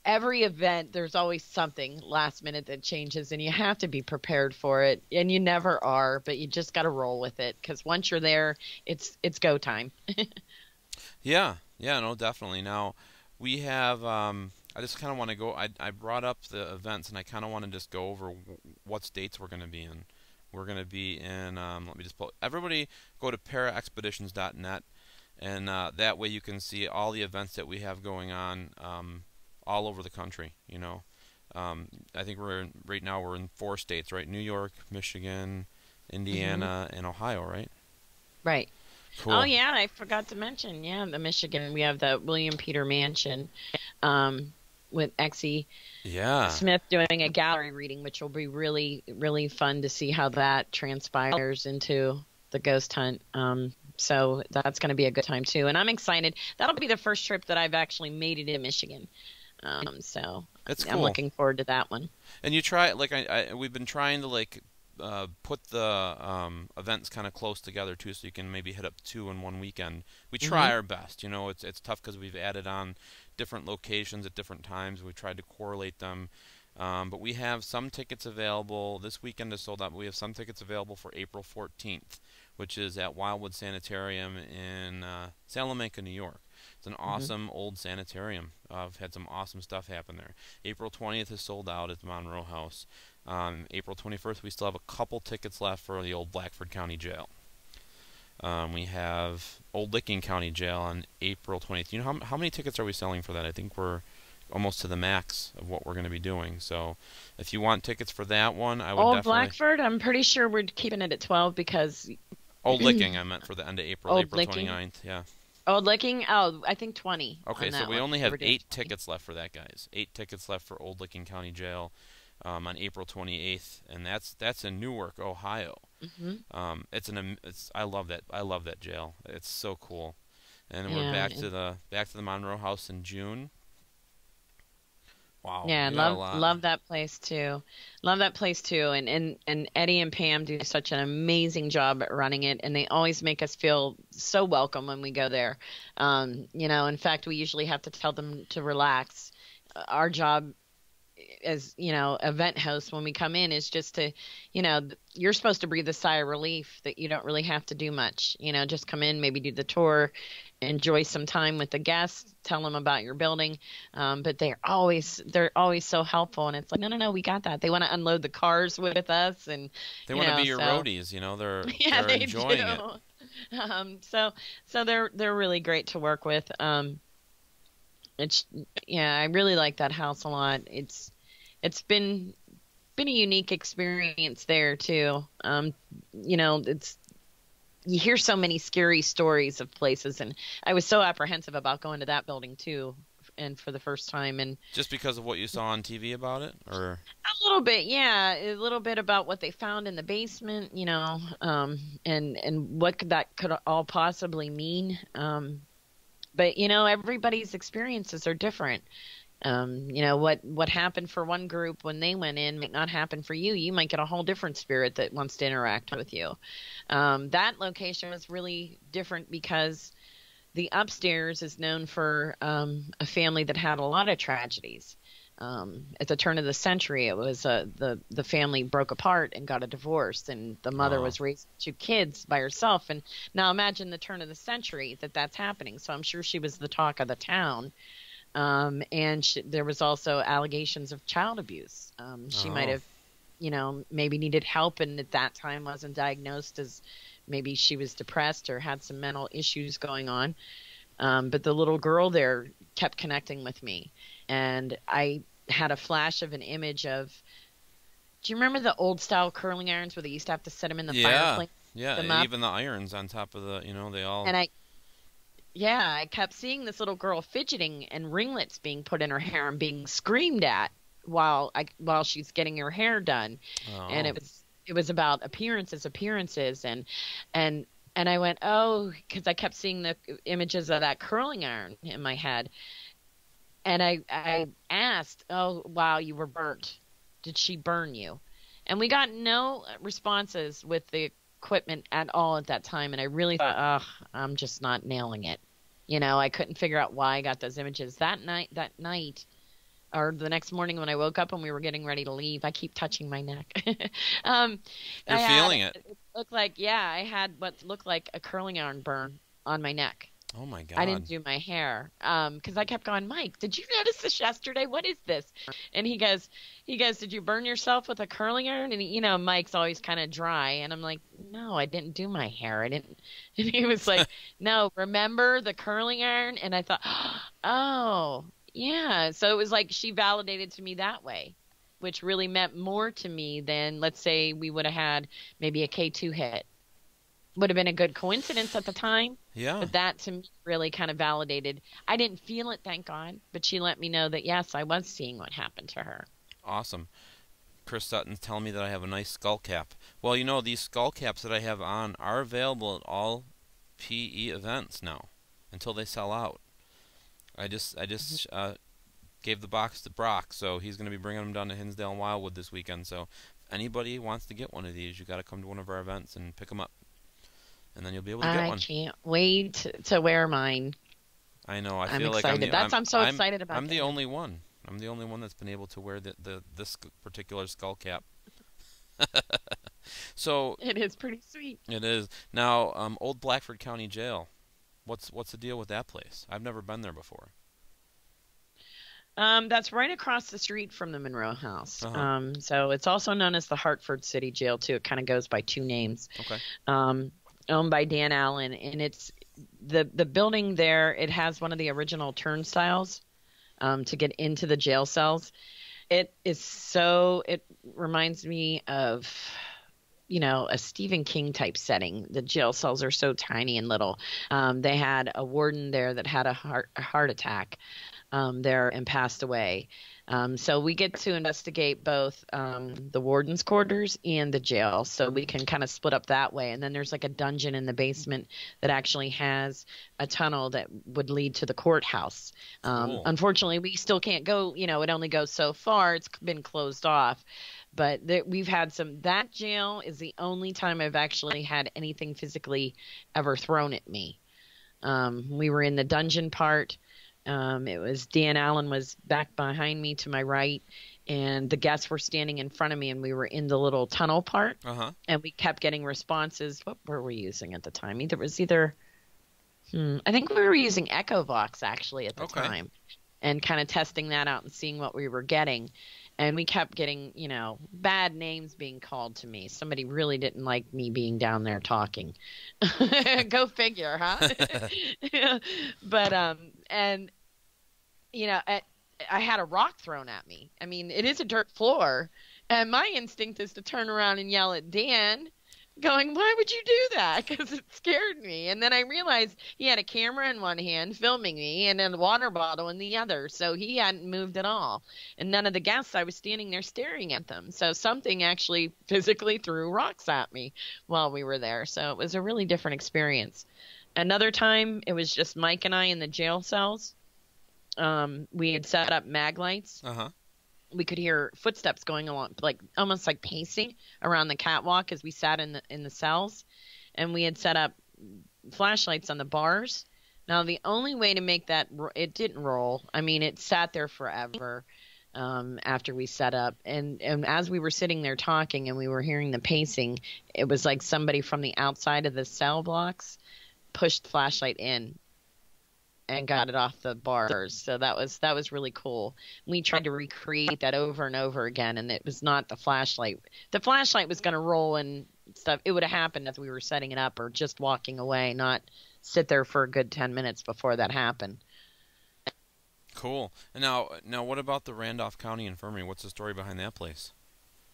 every event. There's always something last minute that changes, and you have to be prepared for it. And you never are, but you just got to roll with it, because once you're there, it's go time. Yeah, no, definitely. Now we have. I just kind of want to go. I brought up the events, and I kind of want to just go over what states we're going to be in. We're going to be in. Let me just pull. Everybody go to paraexpeditions.net, and that way you can see all the events that we have going on all over the country. I think right now we're in 4 states, right? New York, Michigan, Indiana, and Ohio, right? Right. Cool. Oh yeah, I forgot to mention. Yeah, the Michigan. We have the William Peter Mansion. With Exie Smith doing a gallery reading, which will be really, really fun to see how that transpires into the ghost hunt. So that's going to be a good time too. And I'm excited. That'll be the first trip that I've actually made it in Michigan. So that's cool. I'm looking forward to that one. And you try, we've been trying to put the events kind of close together too, so you can maybe hit up 2 in one weekend. We try our best. It's tough because we've added on different locations at different times. We tried to correlate them, but we have some tickets available. This weekend is sold out, but we have some tickets available for April 14th, which is at Wildwood Sanitarium in Salamanca, New York. It's an awesome old sanitarium. I've had some awesome stuff happen there. April 20th is sold out at the Monroe House. April 21st, we still have a couple tickets left for the old Blackford County Jail. We have Old Licking County Jail on April 20th. You know how many tickets are we selling for that? I think we're almost to the max of what we're going to be doing. So if you want tickets for that one, I would Old definitely... Blackford, I'm pretty sure we're keeping it at 12 because... Old Licking, I meant for the end of April, Old April Licking? 29th, yeah. Old Licking? Oh, I think 20. Okay, so we only have 8 tickets left for that, guys. 8 tickets left for Old Licking County Jail on April 28th, and that's in Newark, Ohio. I love that jail. It's so cool. And we're back to the Monroe House in June. Wow. Yeah, love that place too. Love that place too. And Eddie and Pam do such an amazing job at running it, and they always make us feel so welcome when we go there. In fact, we usually have to tell them to relax. Our job as, event hosts when we come in is just to, you're supposed to breathe a sigh of relief that you don't really have to do much. Just come in, maybe do the tour, enjoy some time with the guests, tell them about your building. But they're always so helpful, and it's like, no, we got that. They want to unload the cars with us, and they want to be your roadies. They're they enjoying do. So they're really great to work with. I really like that house a lot. It's been a unique experience there too. You hear so many scary stories of places, and I was so apprehensive about going to that building too, and for the first time. And just because of what you saw on TV about it, or a little bit, yeah, a little bit about what they found in the basement, and what that could all possibly mean. But everybody's experiences are different. What happened for one group when they went in might not happen for you. You might get a whole different spirit that wants to interact with you. That location was really different because the upstairs is known for a family that had a lot of tragedies. At the turn of the century, it was the family broke apart and got a divorce, and the mother was raising 2 kids by herself. And now imagine the turn of the century that's happening. So I'm sure she was the talk of the town. And there was also allegations of child abuse. She might have, maybe needed help, and at that time wasn't diagnosed as maybe she was depressed or had some mental issues going on. But the little girl there kept connecting with me. And I had a flash of an image of, do you remember the old style curling irons where they used to have to set them in the fireplace? Yeah, even the irons on top of the, they all... And I kept seeing this little girl fidgeting and ringlets being put in her hair and being screamed at while she's getting her hair done. Oh. And it was about appearances, and I went, oh, because I kept seeing the images of that curling iron in my head. And I asked, oh, wow, you were burnt. Did she burn you? And we got no responses with the equipment at all at that time. And I really thought, I'm just not nailing it. I couldn't figure out why I got those images that night, or the next morning when I woke up and we were getting ready to leave. I keep touching my neck. You're feeling it. It looked like, I had what looked like a curling iron burn on my neck. Oh my God. I didn't do my hair because I kept going, Mike, did you notice this yesterday? What is this? And he goes, did you burn yourself with a curling iron? And Mike's always kind of dry, and I'm like, no, I didn't do my hair. I didn't. And he was like, no, remember the curling iron? And I thought, oh yeah. So it was like she validated to me that way, which really meant more to me than, let's say, we would have had maybe a K2 hit. Would have been a good coincidence at the time. Yeah. But that to me really kind of validated. I didn't feel it, thank God, but she let me know that, yes, I was seeing what happened to her. Awesome. Chris Sutton's telling me that I have a nice skull cap. Well, these skull caps that I have on are available at all PE events now until they sell out. I just gave the box to Brock, so he's going to be bringing them down to Hinsdale and Wildwood this weekend. So if anybody wants to get one of these, you got to come to one of our events and pick them up. And then you'll be able to get one. I can't wait to wear mine. I know. I'm excited. like I'm so excited about it. I'm the only one. I'm the only one that's been able to wear this particular skull cap. So it is pretty sweet. It is. Now, Old Blackford County Jail. What's the deal with that place? I've never been there before. That's right across the street from the Monroe House. Uh-huh. So it's also known as the Hartford City Jail too. It kind of goes by 2 names. Okay. Owned by Dan Allen, and it's the building there. It has one of the original turnstiles to get into the jail cells. It reminds me of a Stephen King type setting. The jail cells are so tiny and little. They had a warden there that had a heart attack there and passed away. So we get to investigate both the warden's quarters and the jail, so we can kind of split up that way. And then there's like a dungeon in the basement that actually has a tunnel that would lead to the courthouse. Cool. Unfortunately, we still can't go. It only goes so far. It's been closed off. But we've had that jail is the only time I've actually had anything physically ever thrown at me. We were in the dungeon part. It was Dan Allen was back behind me to my right, and the guests were standing in front of me, and we were in the little tunnel part. Uh-huh. And we kept getting responses. What were we using at the time? I think we were using EchoVox actually at the time, and kind of testing that out and seeing what we were getting. And we kept getting, bad names being called to me. Somebody really didn't like me being down there talking. Go figure, huh? But, I had a rock thrown at me. I mean, it is a dirt floor. And my instinct is to turn around and yell at Dan going, why would you do that? Because it scared me. And then I realized he had a camera in one hand filming me and a water bottle in the other. So he hadn't moved at all. And none of the guests, I was standing there staring at them. So something actually physically threw rocks at me while we were there. So it was a really different experience. Another time, it was just Mike and I in the jail cells. We had set up mag lights. Uh-huh. We could hear footsteps going along, like almost like pacing around the catwalk as we sat in the cells, and we had set up flashlights on the bars. Now, the only way to make that it didn't roll. I mean, it sat there forever after we set up, and as we were sitting there talking and we were hearing the pacing, it was like somebody from the outside of the cell blocks pushed the flashlight in and got it off the bars. So that was really cool. We tried to recreate that over and over again, and it was not the flashlight. The flashlight was going to roll and stuff. It would have happened as we were setting it up or just walking away, not sit there for a good 10 minutes before that happened. Cool. And now what about the Randolph County Infirmary? What's the story behind that place?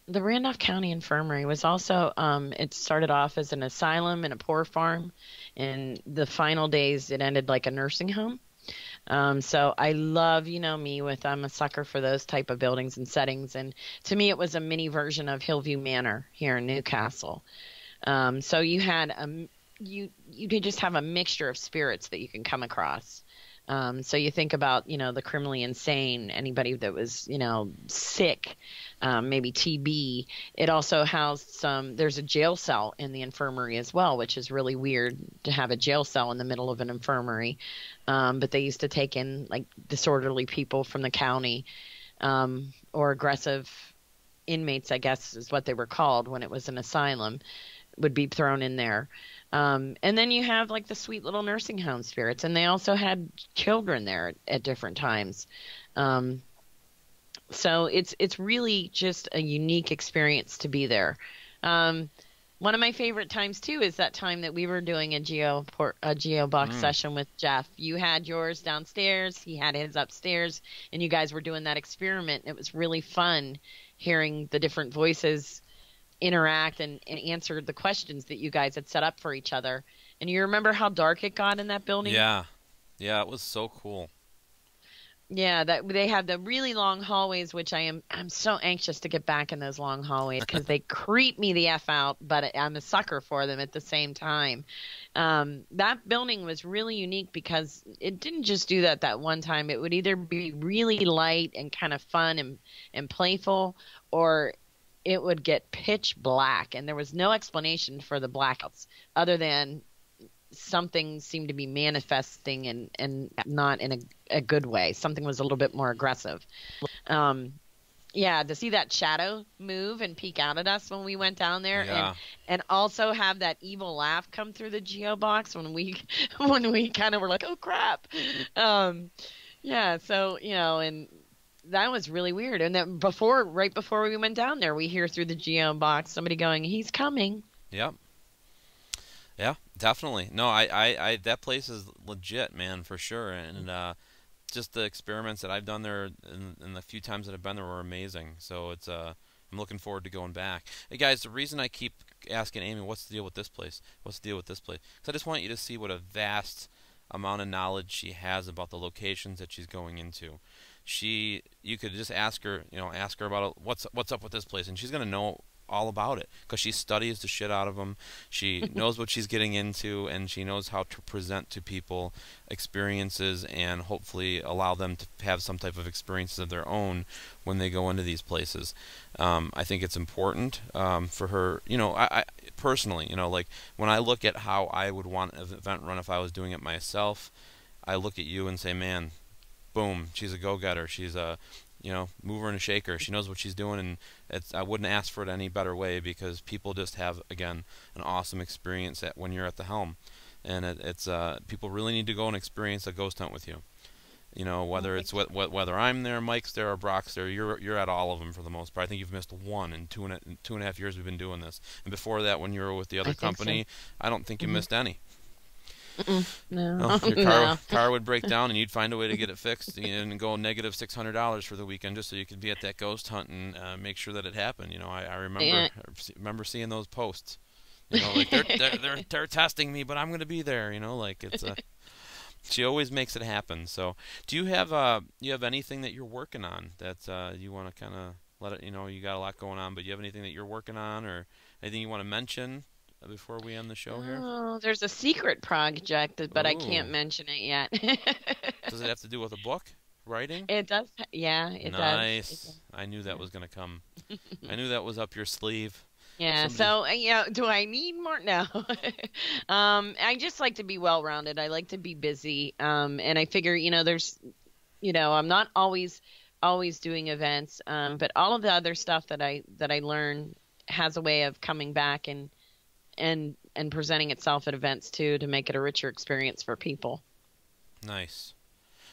The Randolph County Infirmary was also, it started off as an asylum and a poor farm. In the final days, it ended like a nursing home. So I love, me I'm a sucker for those type of buildings and settings. And to me, it was a mini version of Hillview Manor here in Newcastle. So you had, you did just have a mixture of spirits that you can come across. So you think about, the criminally insane, anybody that was, sick, maybe TB. It also housed there's a jail cell in the infirmary as well, which is really weird to have a jail cell in the middle of an infirmary. But they used to take in like disorderly people from the county, or aggressive inmates, I guess is what they were called when it was an asylum, would be thrown in there. And then you have like the sweet little nursing home spirits, and they also had children there at different times. So it's really just a unique experience to be there. One of my favorite times too is that time that we were doing a geo box session with Jeff. You had yours downstairs, he had his upstairs, and you guys were doing that experiment. It was really fun hearing the different voices interact and answer the questions that you guys had set up for each other. And you remember how dark it got in that building? Yeah, it was so cool. Yeah, that they have the really long hallways, which I'm so anxious to get back in those long hallways because they creep me the F out, but I'm a sucker for them at the same time. That building was really unique because it didn't just do that one time. It would either be really light and kind of fun and playful, or it would get pitch black, and there was no explanation for the blackouts other than something seemed to be manifesting and not in a good way. Something was a little bit more aggressive. Yeah, to see that shadow move and peek out at us when we went down there, and also have that evil laugh come through the geo box when we kind of were like, oh crap. Yeah, so and that was really weird. And then right before we went down there, we hear through the geo box somebody going, he's coming. Yep. Yeah, definitely. No, I that place is legit, man, for sure. And just the experiments that I've done there and the few times that I've been there were amazing. So it's I'm looking forward to going back. Hey guys, the reason I keep asking Amy, what's the deal with this place? What's the deal with this place? Because I just want you to see what a vast amount of knowledge she has about the locations that she's going into. You could just ask her about what's up with this place, and she's gonna know all about it because she studies the shit out of them. She knows what she's getting into, and she knows how to present to people experiences and hopefully allow them to have some type of experiences of their own when they go into these places. I think it's important for her. I personally, like when I look at how I would want an event run if I was doing it myself, I look at you and say, man, boom, she's a go-getter. She's a mover and a shaker. She knows what she's doing, and I wouldn't ask for it any better way because people just have, again, an awesome experience when you're at the helm. And it's people really need to go and experience a ghost hunt with you. Whether it's whether I'm there, Mike's there, or Brock's there, you're at all of them for the most part. I think you've missed one in two and a half years we've been doing this. And before that, when you were with the other company, I don't think you missed any. No. Your car would break down, and you'd find a way to get it fixed and go negative $600 for the weekend just so you could be at that ghost hunt and make sure that it happened. I remember seeing those posts. Like they're testing me, but I'm gonna be there. Like it's a. She always makes it happen. So, do you have anything that you're working on that you want to kind of let it? You got a lot going on, but you have anything that you're working on or anything you want to mention before we end the show here? Oh, there's a secret project, but I can't Ooh, mention it yet. does it have to do with a book, writing? It does. Yeah, it does. It Nice. does. I knew that Yeah. was gonna come. I knew that was up your sleeve. Yeah, Somebody. so do I need more? No. I just like to be well-rounded. I like to be busy. And I figure, I'm not always doing events, but all of the other stuff that I learn has a way of coming back and presenting itself at events too to make it a richer experience for people. Nice.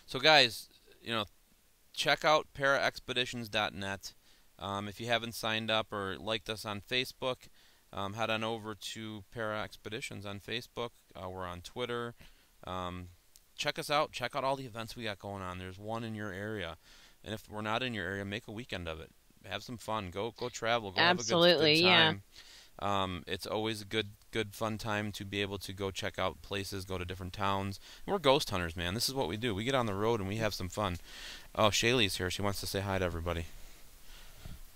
So guys, check out paraexpeditions.net. If you haven't signed up or liked us on Facebook, head on over to Para Expeditions on Facebook. We're on Twitter. Um, Check us out. Check out all the events we got going on. There's one in your area, and if we're not in your area, make a weekend of it. Have some fun. Go travel. Go have a good Absolutely, yeah. time. It's always a good fun time to be able to go check out places, go to different towns. We're ghost hunters, man. This is what we do. We get on the road and we have some fun. Oh, Shaylee's here. She wants to say hi to everybody.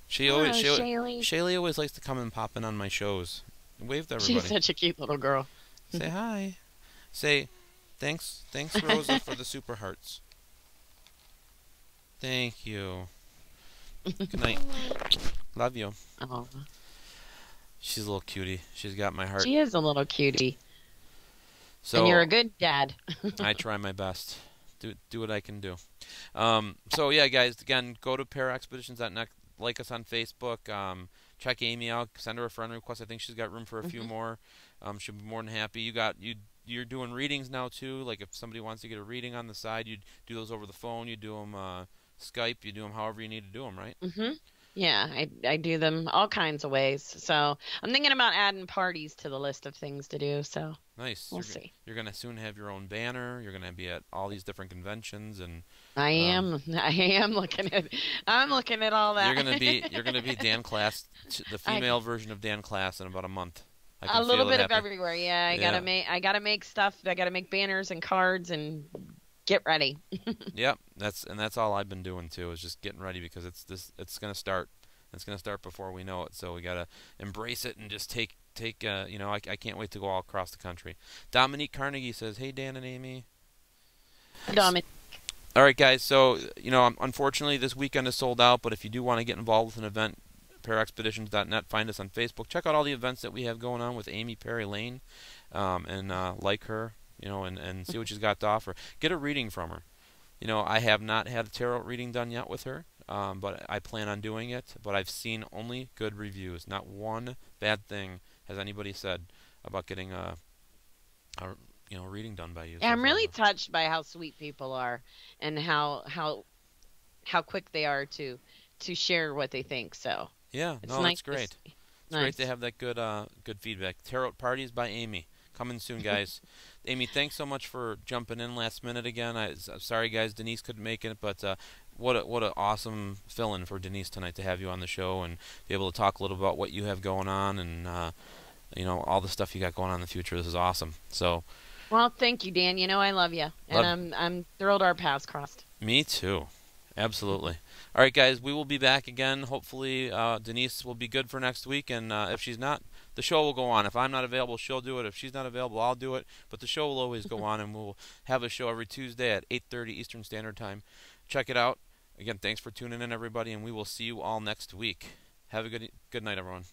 Hello, Shaylee. Shaylee always likes to come and pop in on my shows. Wave to She's everybody. such a cute little girl. Say hi. Say thanks Rosa for the super hearts. Thank you. Good night. Love you. Oh, She's a little cutie. She's got my heart. she is a little cutie. And you're So a good dad. I try my best. Do what I can do. So yeah, guys. Again, go to paraexpeditions.net. Like us on Facebook. Check Amy out. Send her a friend request. I think she's got room for a few Mhm. more. She'll be more than happy. You're doing readings now too. Like if somebody wants to get a reading on the side, you do those over the phone. You do them Skype. You do them however you need to do them. Right? Mhm. Yeah, I do them all kinds of ways. So I'm thinking about adding parties to the list of things to do. So Nice. we'll see. You're gonna soon have your own banner. You're gonna be at all these different conventions, and I um, am. I am looking at. I'm looking at all you're that. gonna be Dan Klaes, the I female version of Dan Klaes in about a month. I a can little feel it bit of happening. everywhere. Yeah, Yeah. I gotta make stuff. I gotta make banners and cards and get ready. Yep. That's all I've been doing too, is just getting ready because it's gonna start. It's gonna start before we know it. So we gotta embrace it and just take. I can't wait to go all across the country. Dominique Carnegie says, "Hey Dan and Amy." Dominic. All right, guys. So unfortunately, this weekend is sold out. But if you do want to get involved with an event, paraexpeditions.net. Find us on Facebook. Check out all the events that we have going on with Amy Perry Lane, and like her, and see what she's got to offer. Get a reading from her. I have not had a tarot reading done yet with her, but I plan on doing it. But I've seen only good reviews. Not one bad thing has anybody said about getting a reading done by you Yeah, so I'm far. really touched by how sweet people are and how quick they are to share what they think. So Yeah, it's no, nice. that's great. It's great Nice. to have that good feedback. Tarot Parties by Amy. Coming soon, guys. Amy, thanks so much for jumping in last minute again. I'm sorry, guys, Denise couldn't make it, but what a awesome fill-in for Denise tonight to have you on the show and be able to talk a little about what you have going on and all the stuff you got going on in the future. This is awesome. So, Well, thank you, Dan. You know I love you, and love I'm thrilled our paths crossed. me too. Absolutely. All right, guys, we will be back again. Hopefully, Denise will be good for next week, and if she's not, the show will go on. If I'm not available, she'll do it. If she's not available, I'll do it. But the show will always go on, and we'll have a show every Tuesday at 8:30 Eastern Standard Time. Check it out. Again, thanks for tuning in, everybody, and we will see you all next week. Have a good night, everyone.